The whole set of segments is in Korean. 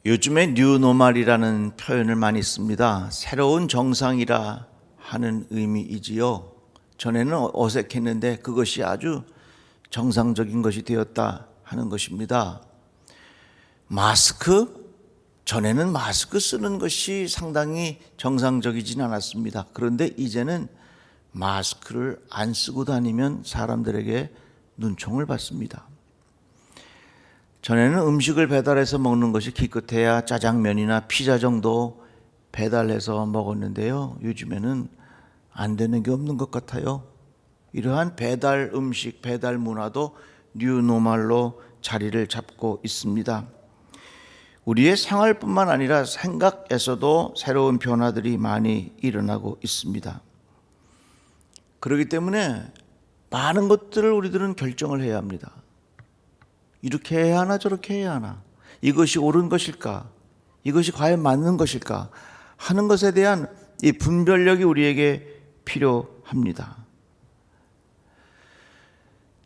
요즘에 뉴노멀이라는 표현을 많이 씁니다. 새로운 정상이라 하는 의미이지요. 전에는 어색했는데 그것이 아주 정상적인 것이 되었다 하는 것입니다. 마스크? 전에는 마스크 쓰는 것이 상당히 정상적이진 않았습니다. 그런데 이제는 마스크를 안 쓰고 다니면 사람들에게 눈총을 받습니다. 전에는 음식을 배달해서 먹는 것이 기껏해야 짜장면이나 피자 정도 배달해서 먹었는데요. 요즘에는 안 되는 게 없는 것 같아요. 이러한 배달 음식, 배달 문화도 뉴노멀로 자리를 잡고 있습니다. 우리의 생활뿐만 아니라 생각에서도 새로운 변화들이 많이 일어나고 있습니다. 그렇기 때문에 많은 것들을 우리들은 결정을 해야 합니다. 이렇게 해야 하나 저렇게 해야 하나, 이것이 옳은 것일까, 이것이 과연 맞는 것일까 하는 것에 대한 이 분별력이 우리에게 필요합니다.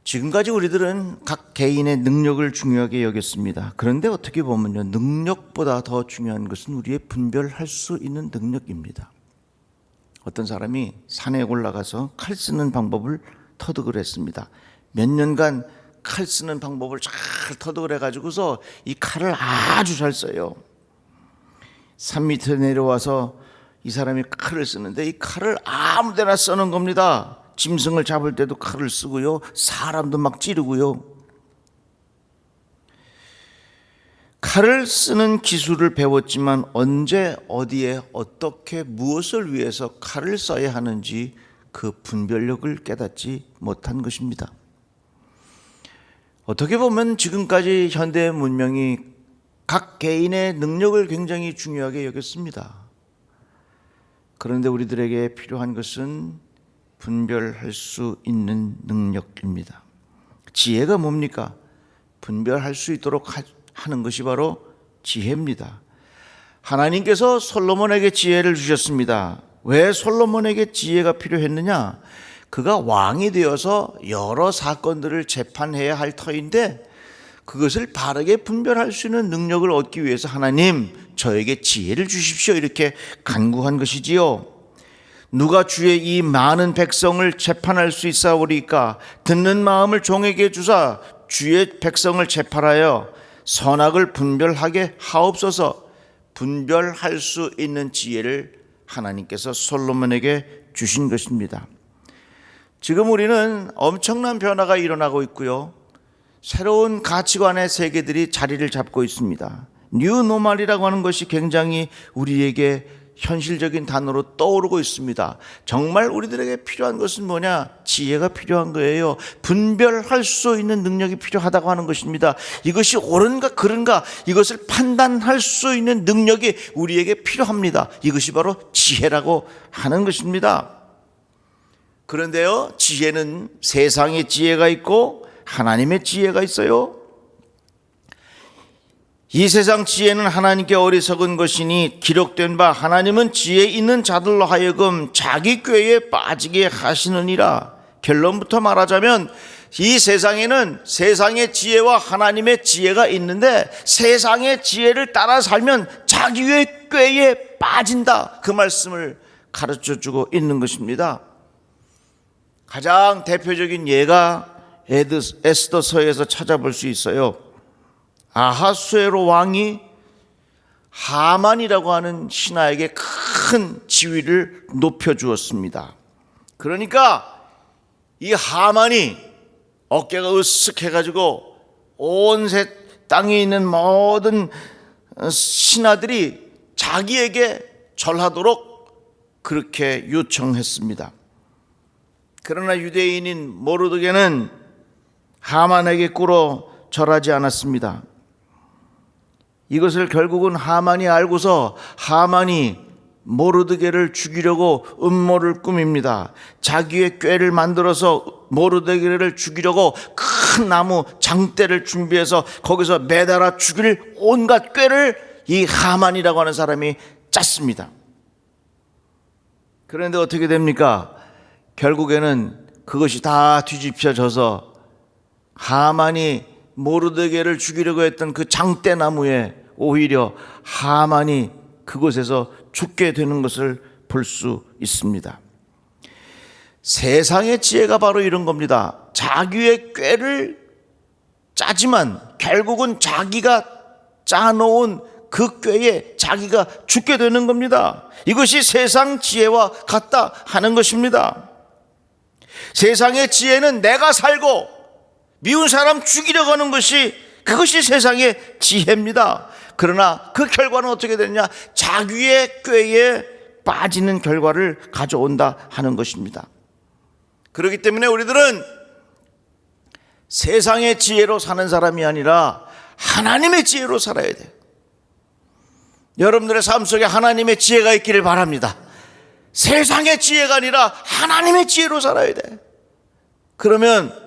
지금까지 우리들은 각 개인의 능력을 중요하게 여겼습니다. 그런데 어떻게 보면요, 능력보다 더 중요한 것은 우리의 분별할 수 있는 능력입니다. 어떤 사람이 산에 올라가서 칼 쓰는 방법을 터득을 했습니다. 몇 년간 칼 쓰는 방법을 잘 터득을 해가지고서 이 칼을 아주 잘 써요. 산 밑에 내려와서 이 사람이 칼을 쓰는데 이 칼을 아무 데나 쓰는 겁니다. 짐승을 잡을 때도 칼을 쓰고요, 사람도 막 찌르고요. 칼을 쓰는 기술을 배웠지만 언제 어디에 어떻게 무엇을 위해서 칼을 써야 하는지 그 분별력을 깨닫지 못한 것입니다. 어떻게 보면 지금까지 현대 문명이 각 개인의 능력을 굉장히 중요하게 여겼습니다. 그런데 우리들에게 필요한 것은 분별할 수 있는 능력입니다. 지혜가 뭡니까? 분별할 수 있도록 하는 것이 바로 지혜입니다. 하나님께서 솔로몬에게 지혜를 주셨습니다. 왜 솔로몬에게 지혜가 필요했느냐? 그가 왕이 되어서 여러 사건들을 재판해야 할 터인데 그것을 바르게 분별할 수 있는 능력을 얻기 위해서 하나님, 저에게 지혜를 주십시오, 이렇게 간구한 것이지요. 누가 주의 이 많은 백성을 재판할 수 있사오리까? 듣는 마음을 종에게 주사 주의 백성을 재판하여 선악을 분별하게 하옵소서. 분별할 수 있는 지혜를 하나님께서 솔로몬에게 주신 것입니다. 지금 우리는 엄청난 변화가 일어나고 있고요, 새로운 가치관의 세계들이 자리를 잡고 있습니다. 뉴노멀이라고 하는 것이 굉장히 우리에게 현실적인 단어로 떠오르고 있습니다. 정말 우리들에게 필요한 것은 뭐냐? 지혜가 필요한 거예요. 분별할 수 있는 능력이 필요하다고 하는 것입니다. 이것이 옳은가 그른가, 이것을 판단할 수 있는 능력이 우리에게 필요합니다. 이것이 바로 지혜라고 하는 것입니다. 그런데요, 지혜는 세상의 지혜가 있고 하나님의 지혜가 있어요. 이 세상 지혜는 하나님께 어리석은 것이니 기록된 바 하나님은 지혜 있는 자들로 하여금 자기 꾀에 빠지게 하시느니라. 결론부터 말하자면 이 세상에는 세상의 지혜와 하나님의 지혜가 있는데 세상의 지혜를 따라 살면 자기의 꾀에 빠진다, 그 말씀을 가르쳐주고 있는 것입니다. 가장 대표적인 예가 에스더서에서 찾아볼 수 있어요. 아하수에로 왕이 하만이라고 하는 신하에게 큰 지위를 높여주었습니다. 그러니까 이 하만이 어깨가 으쓱해가지고 온 땅에 있는 모든 신하들이 자기에게 절하도록 그렇게 요청했습니다. 그러나 유대인인 모르드게는 하만에게 꿇어 절하지 않았습니다. 이것을 결국은 하만이 알고서 하만이 모르드게를 죽이려고 음모를 꾸밉니다. 자기의 꾀를 만들어서 모르드게를 죽이려고 큰 나무 장대를 준비해서 거기서 매달아 죽일 온갖 꾀를 이 하만이라고 하는 사람이 짰습니다. 그런데 어떻게 됩니까? 결국에는 그것이 다 뒤집혀져서 하만이 모르드게를 죽이려고 했던 그 장대나무에 오히려 하만이 그곳에서 죽게 되는 것을 볼 수 있습니다. 세상의 지혜가 바로 이런 겁니다. 자기의 꾀를 짜지만 결국은 자기가 짜놓은 그 꾀에 자기가 죽게 되는 겁니다. 이것이 세상 지혜와 같다 하는 것입니다. 세상의 지혜는 내가 살고 미운 사람 죽이려고 하는 것이, 그것이 세상의 지혜입니다. 그러나 그 결과는 어떻게 되느냐? 자기의 꾀에 빠지는 결과를 가져온다 하는 것입니다. 그렇기 때문에 우리들은 세상의 지혜로 사는 사람이 아니라 하나님의 지혜로 살아야 돼. 여러분들의 삶 속에 하나님의 지혜가 있기를 바랍니다. 세상의 지혜가 아니라 하나님의 지혜로 살아야 돼. 그러면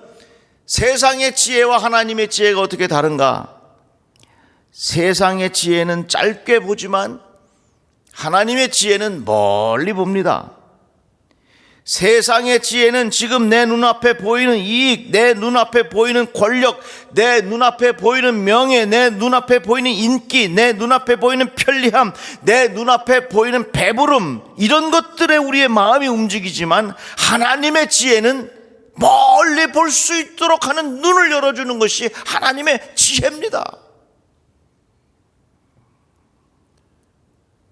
세상의 지혜와 하나님의 지혜가 어떻게 다른가? 세상의 지혜는 짧게 보지만 하나님의 지혜는 멀리 봅니다. 세상의 지혜는 지금 내 눈앞에 보이는 이익, 내 눈앞에 보이는 권력, 내 눈앞에 보이는 명예, 내 눈앞에 보이는 인기, 내 눈앞에 보이는 편리함, 내 눈앞에 보이는 배부름, 이런 것들에 우리의 마음이 움직이지만 하나님의 지혜는 멀리 볼 수 있도록 하는 눈을 열어주는 것이 하나님의 지혜입니다.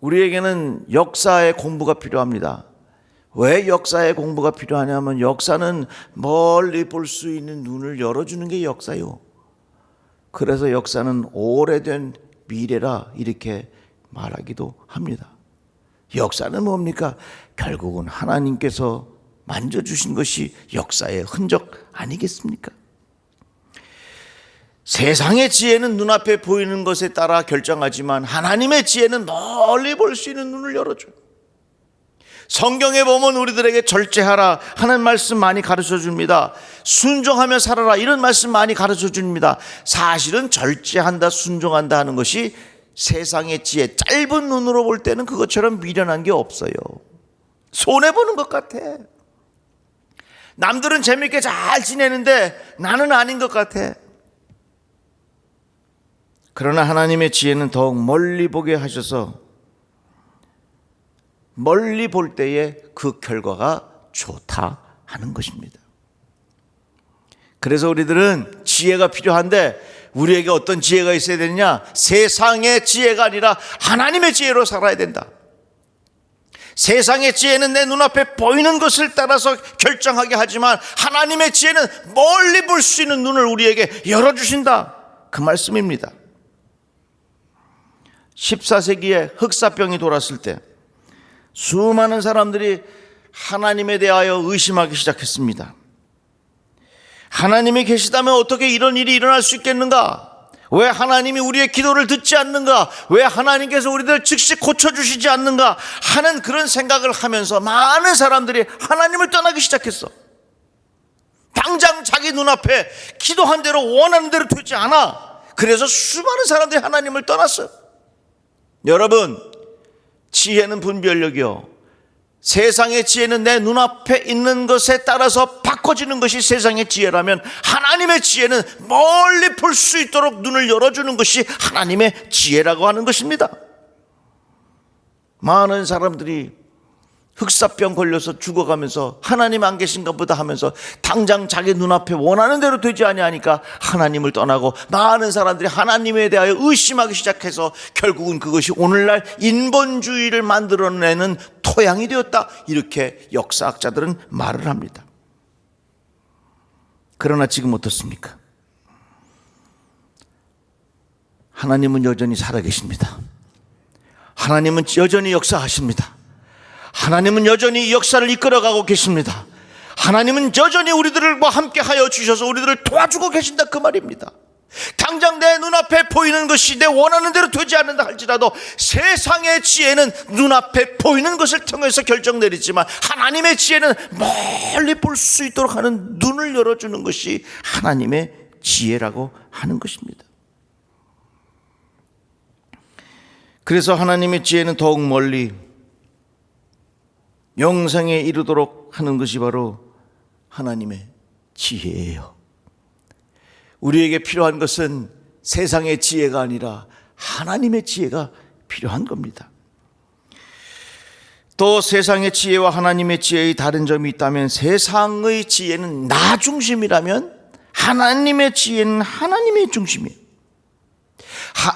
우리에게는 역사의 공부가 필요합니다. 왜 역사의 공부가 필요하냐면 역사는 멀리 볼 수 있는 눈을 열어주는 게 역사요. 그래서 역사는 오래된 미래라 이렇게 말하기도 합니다. 역사는 뭡니까? 결국은 하나님께서 만져주신 것이 역사의 흔적 아니겠습니까? 세상의 지혜는 눈앞에 보이는 것에 따라 결정하지만 하나님의 지혜는 멀리 볼 수 있는 눈을 열어줘요. 성경에 보면 우리들에게 절제하라 하는 말씀 많이 가르쳐 줍니다. 순종하며 살아라 이런 말씀 많이 가르쳐 줍니다. 사실은 절제한다, 순종한다 하는 것이 세상의 지혜, 짧은 눈으로 볼 때는 그것처럼 미련한 게 없어요. 손해보는 것 같아. 남들은 재밌게 잘 지내는데 나는 아닌 것 같아. 그러나 하나님의 지혜는 더욱 멀리 보게 하셔서 멀리 볼 때에 그 결과가 좋다 하는 것입니다. 그래서 우리들은 지혜가 필요한데 우리에게 어떤 지혜가 있어야 되느냐? 세상의 지혜가 아니라 하나님의 지혜로 살아야 된다. 세상의 지혜는 내 눈앞에 보이는 것을 따라서 결정하게 하지만 하나님의 지혜는 멀리 볼 수 있는 눈을 우리에게 열어주신다. 그 말씀입니다. 14세기에 흑사병이 돌았을 때 수많은 사람들이 하나님에 대하여 의심하기 시작했습니다. 하나님이 계시다면 어떻게 이런 일이 일어날 수 있겠는가? 왜 하나님이 우리의 기도를 듣지 않는가? 왜 하나님께서 우리들 즉시 고쳐주시지 않는가? 하는 그런 생각을 하면서 많은 사람들이 하나님을 떠나기 시작했어. 당장 자기 눈앞에 기도한 대로 원하는 대로 되지 않아. 그래서 수많은 사람들이 하나님을 떠났어요. 여러분, 지혜는 분별력이요. 세상의 지혜는 내 눈앞에 있는 것에 따라서 바꿔지는 것이 세상의 지혜라면 하나님의 지혜는 멀리 볼 수 있도록 눈을 열어주는 것이 하나님의 지혜라고 하는 것입니다. 많은 사람들이 흑사병 걸려서 죽어가면서 하나님 안 계신가 보다 하면서 당장 자기 눈앞에 원하는 대로 되지 아니하니까 하나님을 떠나고 많은 사람들이 하나님에 대하여 의심하기 시작해서 결국은 그것이 오늘날 인본주의를 만들어내는 토양이 되었다. 이렇게 역사학자들은 말을 합니다. 그러나 지금 어떻습니까? 하나님은 여전히 살아계십니다. 하나님은 여전히 역사하십니다. 하나님은 여전히 역사를 이끌어가고 계십니다. 하나님은 여전히 우리들과 함께 하여 주셔서 우리들을 도와주고 계신다 그 말입니다. 당장 내 눈앞에 보이는 것이 내 원하는 대로 되지 않는다 할지라도 세상의 지혜는 눈앞에 보이는 것을 통해서 결정 내리지만 하나님의 지혜는 멀리 볼 수 있도록 하는 눈을 열어주는 것이 하나님의 지혜라고 하는 것입니다. 그래서 하나님의 지혜는 더욱 멀리 영생에 이르도록 하는 것이 바로 하나님의 지혜예요. 우리에게 필요한 것은 세상의 지혜가 아니라 하나님의 지혜가 필요한 겁니다. 또 세상의 지혜와 하나님의 지혜의 다른 점이 있다면, 세상의 지혜는 나 중심이라면 하나님의 지혜는 하나님의 중심이에요.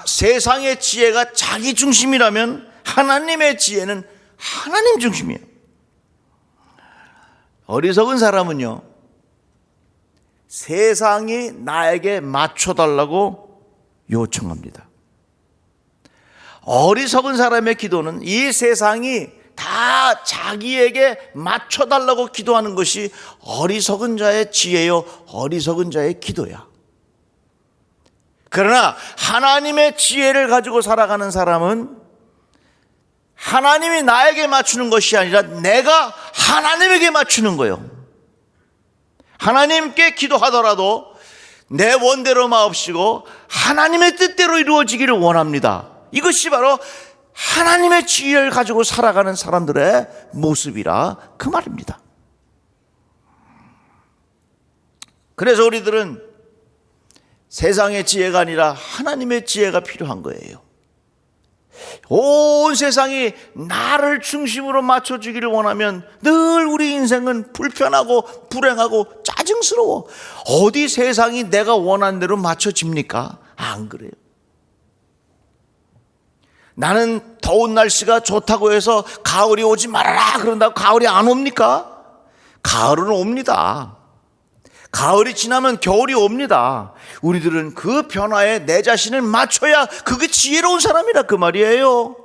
세상의 지혜가 자기 중심이라면 하나님의 지혜는 하나님 중심이에요. 어리석은 사람은요, 세상이 나에게 맞춰달라고 요청합니다. 어리석은 사람의 기도는 이 세상이 다 자기에게 맞춰달라고 기도하는 것이 어리석은 자의 지혜요, 어리석은 자의 기도야. 그러나 하나님의 지혜를 가지고 살아가는 사람은 하나님이 나에게 맞추는 것이 아니라 내가 하나님에게 맞추는 거예요. 하나님께 기도하더라도 내 원대로 마옵시고 하나님의 뜻대로 이루어지기를 원합니다. 이것이 바로 하나님의 지혜를 가지고 살아가는 사람들의 모습이라 그 말입니다. 그래서 우리들은 세상의 지혜가 아니라 하나님의 지혜가 필요한 거예요. 온 세상이 나를 중심으로 맞춰주기를 원하면 늘 우리 인생은 불편하고 불행하고 짜증스러워. 어디 세상이 내가 원하는 대로 맞춰집니까? 안 그래요. 나는 더운 날씨가 좋다고 해서 가을이 오지 말아라 그런다고 가을이 안 옵니까? 가을은 옵니다. 가을이 지나면 겨울이 옵니다. 우리들은 그 변화에 내 자신을 맞춰야 그게 지혜로운 사람이라 그 말이에요.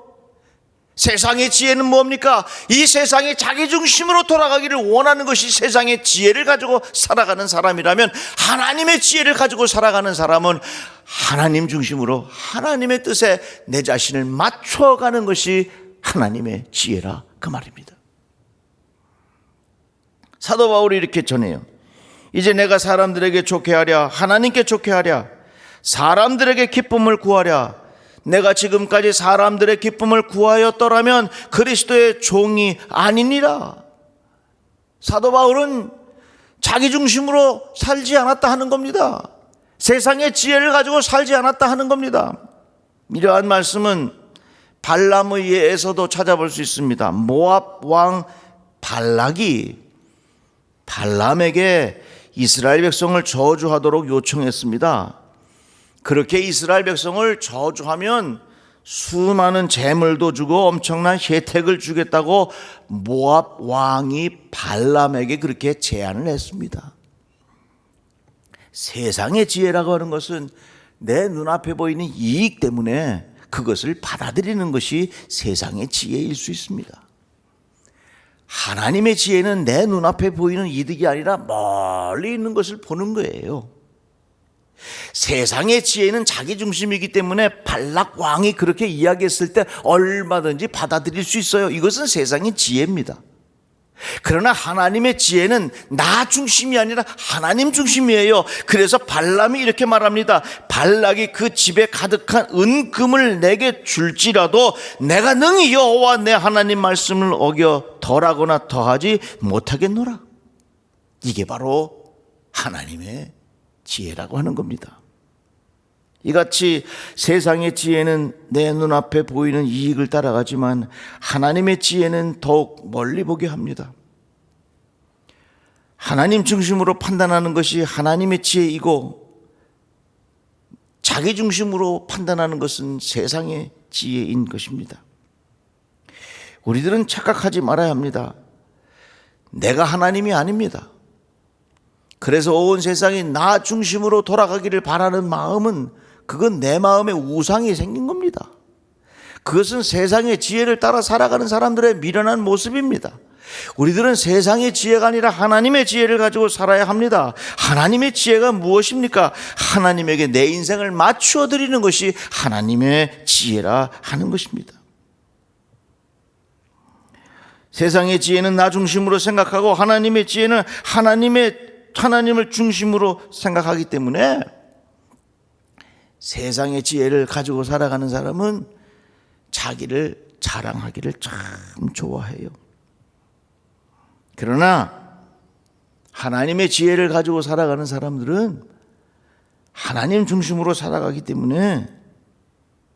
세상의 지혜는 뭡니까? 이 세상이 자기 중심으로 돌아가기를 원하는 것이 세상의 지혜를 가지고 살아가는 사람이라면, 하나님의 지혜를 가지고 살아가는 사람은 하나님 중심으로 하나님의 뜻에 내 자신을 맞춰가는 것이 하나님의 지혜라 그 말입니다. 사도 바울이 이렇게 전해요. 이제 내가 사람들에게 좋게 하랴, 하나님께 좋게 하랴, 사람들에게 기쁨을 구하랴. 내가 지금까지 사람들의 기쁨을 구하였더라면 그리스도의 종이 아니니라. 사도 바울은 자기 중심으로 살지 않았다 하는 겁니다. 세상의 지혜를 가지고 살지 않았다 하는 겁니다. 이러한 말씀은 발람의 예에서도 찾아볼 수 있습니다. 모압 왕 발락이 발람에게 이스라엘 백성을 저주하도록 요청했습니다. 그렇게 이스라엘 백성을 저주하면 수많은 재물도 주고 엄청난 혜택을 주겠다고 모압 왕이 발람에게 그렇게 제안을 했습니다. 세상의 지혜라고 하는 것은 내 눈앞에 보이는 이익 때문에 그것을 받아들이는 것이 세상의 지혜일 수 있습니다. 하나님의 지혜는 내 눈앞에 보이는 이득이 아니라 멀리 있는 것을 보는 거예요. 세상의 지혜는 자기 중심이기 때문에 발락 왕이 그렇게 이야기했을 때 얼마든지 받아들일 수 있어요. 이것은 세상의 지혜입니다. 그러나 하나님의 지혜는 나 중심이 아니라 하나님 중심이에요. 그래서 발람이 이렇게 말합니다. 발락이 그 집에 가득한 은금을 내게 줄지라도 내가 능히 여호와 내 하나님 말씀을 어겨 덜하거나 더하지 못하겠노라. 이게 바로 하나님의 지혜라고 하는 겁니다. 이같이 세상의 지혜는 내 눈앞에 보이는 이익을 따라가지만 하나님의 지혜는 더욱 멀리 보게 합니다. 하나님 중심으로 판단하는 것이 하나님의 지혜이고, 자기 중심으로 판단하는 것은 세상의 지혜인 것입니다. 우리들은 착각하지 말아야 합니다. 내가 하나님이 아닙니다. 그래서 온 세상이 나 중심으로 돌아가기를 바라는 마음은 그건 내 마음에 우상이 생긴 겁니다. 그것은 세상의 지혜를 따라 살아가는 사람들의 미련한 모습입니다. 우리들은 세상의 지혜가 아니라 하나님의 지혜를 가지고 살아야 합니다. 하나님의 지혜가 무엇입니까? 하나님에게 내 인생을 맞추어 드리는 것이 하나님의 지혜라 하는 것입니다. 세상의 지혜는 나 중심으로 생각하고 하나님의 지혜는 하나님을 중심으로 생각하기 때문에 세상의 지혜를 가지고 살아가는 사람은 자기를 자랑하기를 참 좋아해요. 그러나 하나님의 지혜를 가지고 살아가는 사람들은 하나님 중심으로 살아가기 때문에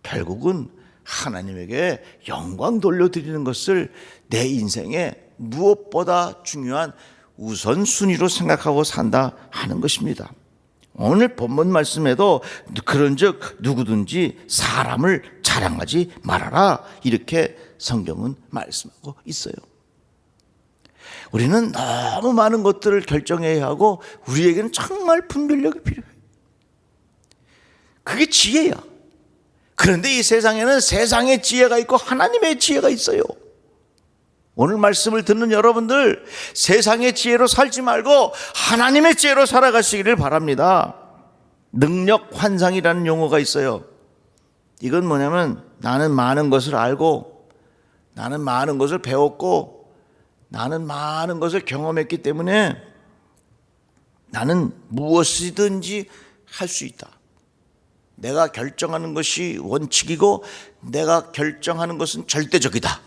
결국은 하나님에게 영광 돌려드리는 것을 내 인생에 무엇보다 중요한 우선순위로 생각하고 산다 하는 것입니다. 오늘 본문 말씀에도 그런즉 누구든지 사람을 자랑하지 말아라, 이렇게 성경은 말씀하고 있어요. 우리는 너무 많은 것들을 결정해야 하고 우리에게는 정말 분별력이 필요해요. 그게 지혜야. 그런데 이 세상에는 세상의 지혜가 있고 하나님의 지혜가 있어요. 오늘 말씀을 듣는 여러분들, 세상의 지혜로 살지 말고 하나님의 지혜로 살아가시기를 바랍니다. 능력 환상이라는 용어가 있어요. 이건 뭐냐면 나는 많은 것을 알고, 나는 많은 것을 배웠고, 나는 많은 것을 경험했기 때문에 나는 무엇이든지 할 수 있다. 내가 결정하는 것이 원칙이고 내가 결정하는 것은 절대적이다.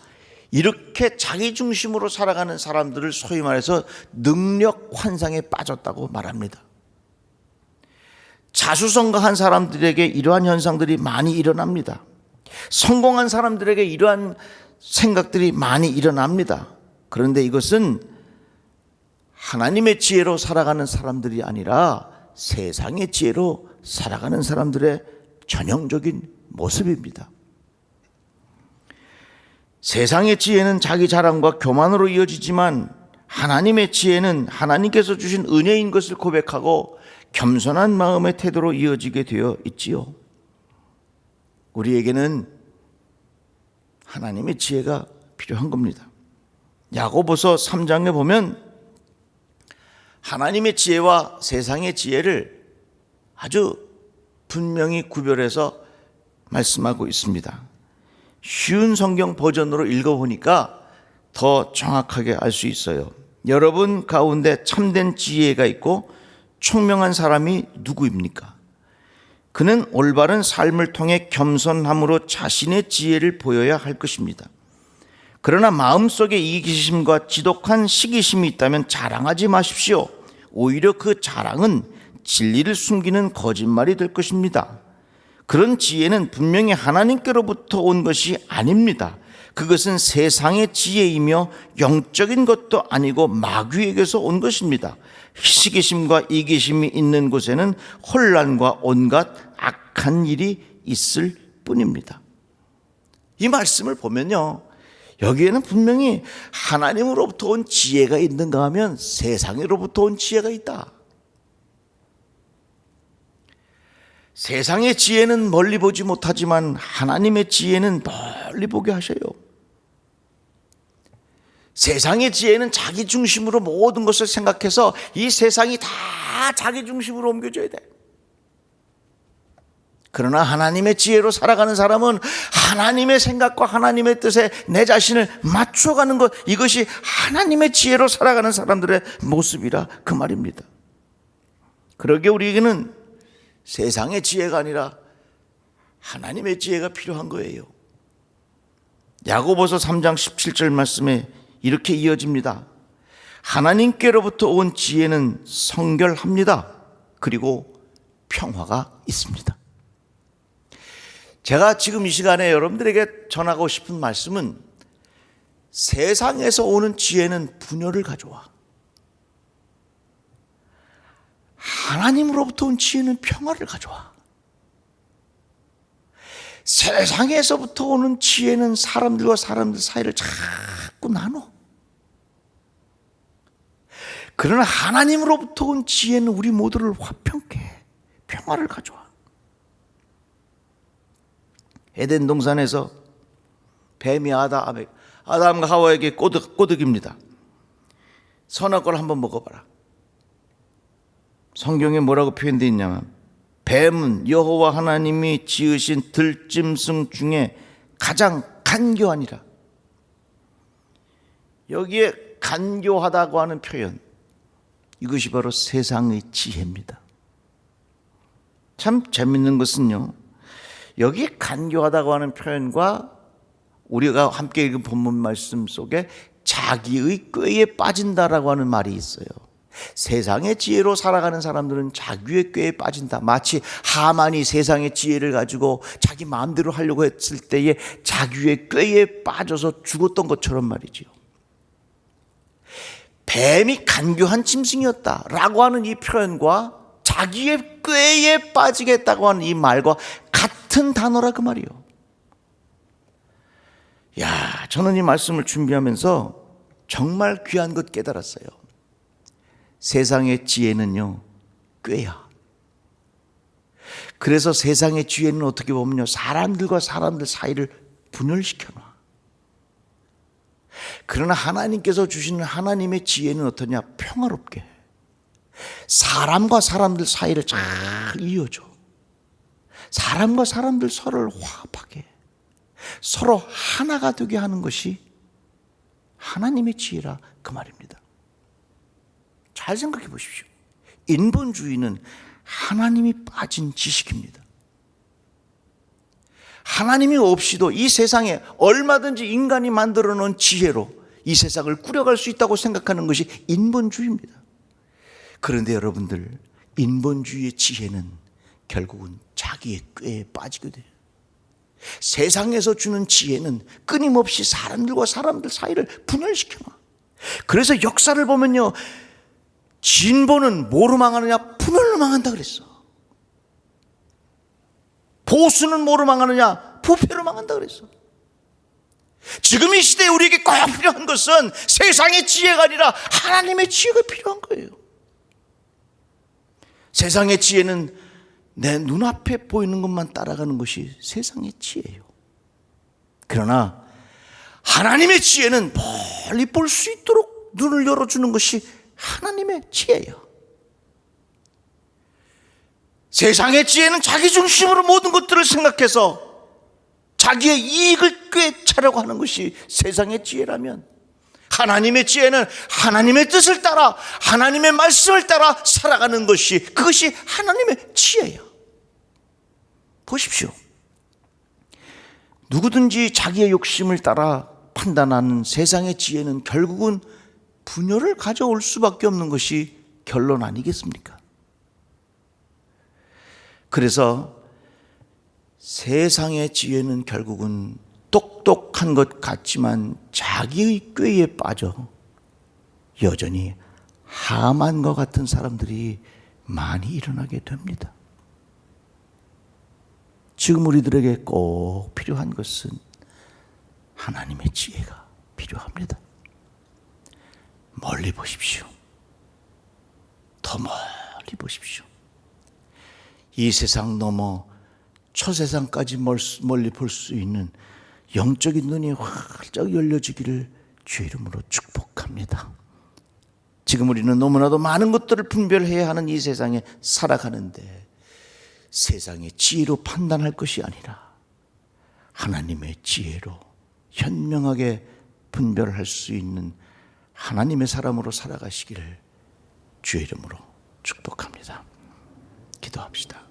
이렇게 자기 중심으로 살아가는 사람들을 소위 말해서 능력 환상에 빠졌다고 말합니다. 자수성가한 사람들에게 이러한 현상들이 많이 일어납니다. 성공한 사람들에게 이러한 생각들이 많이 일어납니다. 그런데 이것은 하나님의 지혜로 살아가는 사람들이 아니라 세상의 지혜로 살아가는 사람들의 전형적인 모습입니다. 세상의 지혜는 자기 자랑과 교만으로 이어지지만 하나님의 지혜는 하나님께서 주신 은혜인 것을 고백하고 겸손한 마음의 태도로 이어지게 되어 있지요. 우리에게는 하나님의 지혜가 필요한 겁니다. 야고보서 3장에 보면 하나님의 지혜와 세상의 지혜를 아주 분명히 구별해서 말씀하고 있습니다. 쉬운 성경 버전으로 읽어보니까 더 정확하게 알 수 있어요. 여러분 가운데 참된 지혜가 있고 총명한 사람이 누구입니까? 그는 올바른 삶을 통해 겸손함으로 자신의 지혜를 보여야 할 것입니다. 그러나 마음속에 이기심과 지독한 시기심이 있다면 자랑하지 마십시오. 오히려 그 자랑은 진리를 숨기는 거짓말이 될 것입니다. 그런 지혜는 분명히 하나님께로부터 온 것이 아닙니다. 그것은 세상의 지혜이며 영적인 것도 아니고 마귀에게서 온 것입니다. 시기심과 이기심이 있는 곳에는 혼란과 온갖 악한 일이 있을 뿐입니다. 이 말씀을 보면요, 여기에는 분명히 하나님으로부터 온 지혜가 있는가 하면 세상으로부터 온 지혜가 있다. 세상의 지혜는 멀리 보지 못하지만 하나님의 지혜는 멀리 보게 하셔요. 세상의 지혜는 자기 중심으로 모든 것을 생각해서 이 세상이 다 자기 중심으로 옮겨져야 돼. 그러나 하나님의 지혜로 살아가는 사람은 하나님의 생각과 하나님의 뜻에 내 자신을 맞춰가는 것, 이것이 하나님의 지혜로 살아가는 사람들의 모습이라 그 말입니다. 그러기에 우리에게는 세상의 지혜가 아니라 하나님의 지혜가 필요한 거예요. 야고보서 3장 17절 말씀에 이렇게 이어집니다. 하나님께로부터 온 지혜는 성결합니다. 그리고 평화가 있습니다. 제가 지금 이 시간에 여러분들에게 전하고 싶은 말씀은 세상에서 오는 지혜는 분열을 가져와. 하나님으로부터 온 지혜는 평화를 가져와. 세상에서부터 오는 지혜는 사람들과 사람들 사이를 자꾸 나눠. 그러나 하나님으로부터 온 지혜는 우리 모두를 화평케, 평화를 가져와. 에덴 동산에서 뱀이 아담과 하와에게 꼬득입니다. 선악과를 한번 먹어봐라. 성경에 뭐라고 표현되어 있냐면 뱀은 여호와 하나님이 지으신 들짐승 중에 가장 간교하니라. 여기에 간교하다고 하는 표현, 이것이 바로 세상의 지혜입니다. 참 재밌는 것은요, 여기 간교하다고 하는 표현과 우리가 함께 읽은 본문 말씀 속에 자기의 꾀에 빠진다라고 하는 말이 있어요. 세상의 지혜로 살아가는 사람들은 자기의 꾀에 빠진다. 마치 하만이 세상의 지혜를 가지고 자기 마음대로 하려고 했을 때에 자기의 꾀에 빠져서 죽었던 것처럼 말이지요. 뱀이 간교한 짐승이었다 라고 하는 이 표현과 자기의 꾀에 빠지겠다고 하는 이 말과 같은 단어라 그 말이요. 야, 저는 이 말씀을 준비하면서 정말 귀한 것 깨달았어요. 세상의 지혜는요, 꾀야. 그래서 세상의 지혜는 어떻게 보면요, 사람들과 사람들 사이를 분열시켜놔. 그러나 하나님께서 주시는 하나님의 지혜는 어떠냐? 평화롭게 사람과 사람들 사이를 잘 이어줘. 사람과 사람들 서로를 화합하게, 서로 하나가 되게 하는 것이 하나님의 지혜라 그 말입니다. 잘 생각해 보십시오. 인본주의는 하나님이 빠진 지식입니다. 하나님이 없이도 이 세상에 얼마든지 인간이 만들어 놓은 지혜로 이 세상을 꾸려갈 수 있다고 생각하는 것이 인본주의입니다. 그런데 여러분들, 인본주의의 지혜는 결국은 자기의 꾀에 빠지게 돼요. 세상에서 주는 지혜는 끊임없이 사람들과 사람들 사이를 분열시켜놔. 그래서 역사를 보면요, 진보는 뭐로 망하느냐? 분열로 망한다 그랬어. 보수는 뭐로 망하느냐? 부패로 망한다 그랬어. 지금 이 시대에 우리에게 꼭 필요한 것은 세상의 지혜가 아니라 하나님의 지혜가 필요한 거예요. 세상의 지혜는 내 눈앞에 보이는 것만 따라가는 것이 세상의 지혜예요. 그러나 하나님의 지혜는 멀리 볼 수 있도록 눈을 열어주는 것이 하나님의 지혜예요. 세상의 지혜는 자기 중심으로 모든 것들을 생각해서 자기의 이익을 꿰차려고 하는 것이 세상의 지혜라면, 하나님의 지혜는 하나님의 뜻을 따라 하나님의 말씀을 따라 살아가는 것이, 그것이 하나님의 지혜예요. 보십시오. 누구든지 자기의 욕심을 따라 판단하는 세상의 지혜는 결국은 분열을 가져올 수밖에 없는 것이 결론 아니겠습니까? 그래서 세상의 지혜는 결국은 똑똑한 것 같지만 자기의 꾀에 빠져 여전히 하만과 같은 사람들이 많이 일어나게 됩니다. 지금 우리들에게 꼭 필요한 것은 하나님의 지혜가 필요합니다. 멀리 보십시오. 더 멀리 보십시오. 이 세상 넘어 초세상까지 멀리 볼 수 있는 영적인 눈이 활짝 열려지기를 주의 이름으로 축복합니다. 지금 우리는 너무나도 많은 것들을 분별해야 하는 이 세상에 살아가는데, 세상의 지혜로 판단할 것이 아니라 하나님의 지혜로 현명하게 분별할 수 있는 하나님의 사람으로 살아가시기를 주의 이름으로 축복합니다. 기도합시다.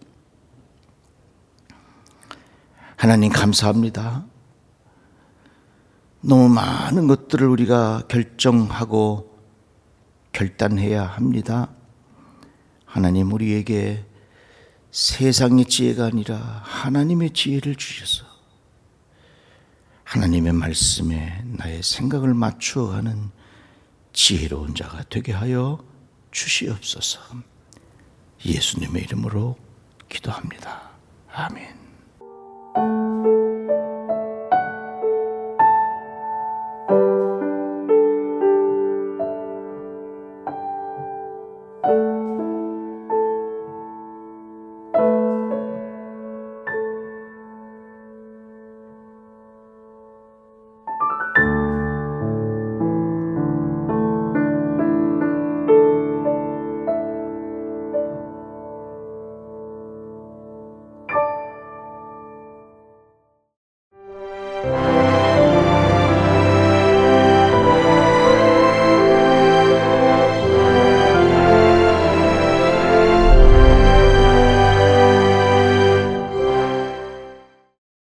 하나님 감사합니다. 너무 많은 것들을 우리가 결정하고 결단해야 합니다. 하나님, 우리에게 세상의 지혜가 아니라 하나님의 지혜를 주셔서 하나님의 말씀에 나의 생각을 맞추어가는 지혜로운 자가 되게 하여 주시옵소서. 예수님의 이름으로 기도합니다. 아멘.